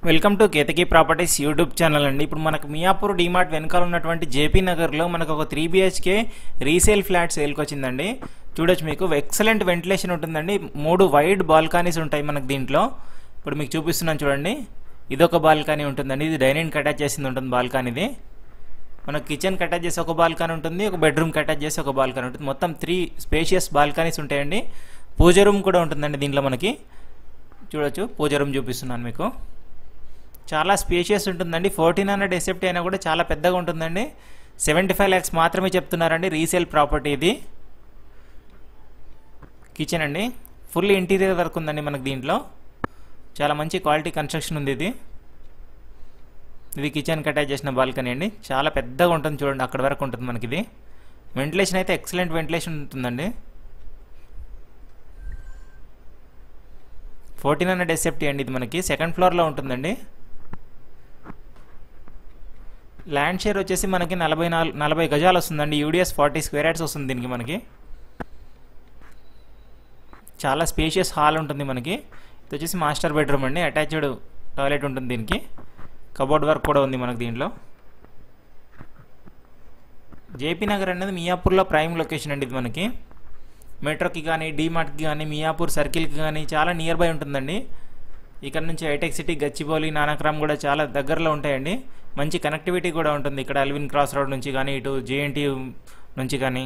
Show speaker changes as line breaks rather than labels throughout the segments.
Welcome to Ketaki properties YouTube channel అండి. ఇప్పుడు మనకు మియాపూర్ డీమార్ట్ వెనకాల ఉన్నటువంటి జేపీ నగర్లో మనకు ఒక 3 BHK రీసేల్ ఫ్లాట్ సేల్కి వచ్చిందండి. చూడొచ్చు, మీకు ఎక్సలెంట్ వెంటిలేషన్ ఉంటుందండి. 3 వైడ్ బాల్కనీస్ ఉంటాయి మనకు దీంట్లో. ఇప్పుడు మీకు చూపిస్తున్నాను చూడండి. ఇదొక బాల్కనీ ఉంటుందండి. ఇది డైనింగ్ అటాచ్ చేసింది ఉంటుంది బాల్కనీది. మనకు కిచెన్ అటాచ్ చేసి ఒక బాల్కనీ ఉంటుంది, ఒక బెడ్రూమ్ అటాచ్ చేసి ఒక బాల్కనీ ఉంటుంది. మొత్తం 3 స్పేషియస్ బాల్కనీస్ ఉంటాయండి. పూజ రూమ్ కూడా ఉంటుందండి దీంట్లో. మనకి చూడొచ్చు, పూజ రూమ్ చూపిస్తున్నాను మీకు. చాలా స్పేషియస్ ఉంటుందండి. 1400 SFT అయినా కూడా చాలా పెద్దగా ఉంటుందండి. 75 lakhs మాత్రమే చెప్తున్నారండి. రీసేల్ ప్రాపర్టీ ఇది. కిచెన్ అండి, ఫుల్ ఇంటీరియర్ వర్క్ ఉందండి మనకు దీంట్లో. చాలా మంచి క్వాలిటీ కన్స్ట్రక్షన్ ఉంది ఇది. ఇది కిచెన్కి అటాచ్ చేసిన బాల్కనీ అండి. చాలా పెద్దగా ఉంటుంది చూడండి, అక్కడ వరకు ఉంటుంది మనకి ఇది. వెంటిలేషన్ అయితే ఎక్సలెంట్ వెంటిలేషన్ ఉంటుందండి. 1400 SFT అండి. ఇది మనకి సెకండ్ ఫ్లోర్లో ఉంటుందండి. ల్యాండ్ షేర్ వచ్చేసి మనకి 40 గజాలు వస్తుందండి. UDS 40 స్క్వేర్ యార్డ్స్ వస్తుంది దీనికి మనకి. చాలా స్పేషియస్ హాల్ ఉంటుంది మనకి. ఇది వచ్చేసి మాస్టర్ బెడ్రూమ్ అండి. అటాచ్డ్ టాయిలెట్ ఉంటుంది దీనికి. కబోర్డ్ వర్క్ కూడా ఉంది మనకి దీంట్లో. జేపీ నగర్ అనేది మియాపూర్లో ప్రైమ్ లొకేషన్ అండి. ఇది మనకి మెట్రోకి కానీ, డీమార్ట్కి కానీ, మియాపూర్ సర్కిల్కి కానీ చాలా నియర్ బై ఉంటుందండి. ఇక్కడ నుంచి హైటెక్ సిటీ, గచ్చిబౌలి, నానక్రామ్ కూడా చాలా దగ్గరలో ఉంటాయండి. మంచి కనెక్టివిటీ కూడా ఉంటుంది ఇక్కడ. అల్విన్ క్రాస్ రోడ్ నుంచి కానీ, ఇటు JNT నుంచి కానీ.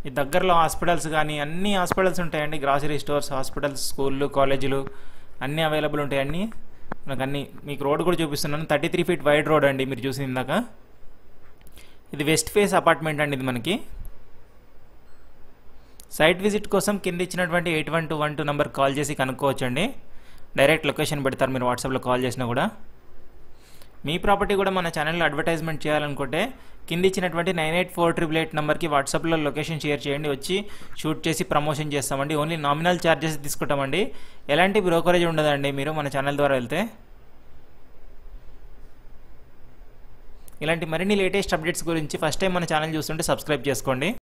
ఈ దగ్గరలో హాస్పిటల్స్ కానీ అన్ని హాస్పిటల్స్ ఉంటాయండి. గ్రాసరీ స్టోర్స్, హాస్పిటల్స్, స్కూళ్ళు, కాలేజీలు అన్నీ అవైలబుల్ ఉంటాయండి మనకు. అన్నీ మీకు రోడ్ కూడా చూపిస్తున్నాను. 33 feet వైడ్ రోడ్ అండి మీరు చూసింది ఇందాక. ఇది వెస్ట్ ఫేస్ అపార్ట్మెంట్ అండి. ఇది మనకి సైట్ విజిట్ కోసం కింద ఇచ్చినటువంటి 8112 నెంబర్ కాల్ చేసి కనుక్కోవచ్చండి. డైరెక్ట్ లొకేషన్ పెడతారు మీరు వాట్సాప్లో కాల్ చేసినా కూడా. మీ ప్రాపర్టీ కూడా మన ఛానల్లో అడ్వర్టైజ్మెంట్ చేయాలనుకుంటే కింద ఇచ్చినటువంటి 984888 నెంబర్కి వాట్సాప్లో లొకేషన్ షేర్ చేయండి. వచ్చి షూట్ చేసి ప్రమోషన్ చేస్తామండి. ఓన్లీ నామినల్ ఛార్జెస్ తీసుకుంటామండి. ఎలాంటి బ్రోకరేజ్ ఉండదండి మీరు మన ఛానల్ ద్వారా వెళ్తే. ఇలాంటి మరిన్ని లేటెస్ట్ అప్డేట్స్ గురించి ఫస్ట్ టైం మన ఛానల్ చూస్తుంటే సబ్స్క్రైబ్ చేసుకోండి.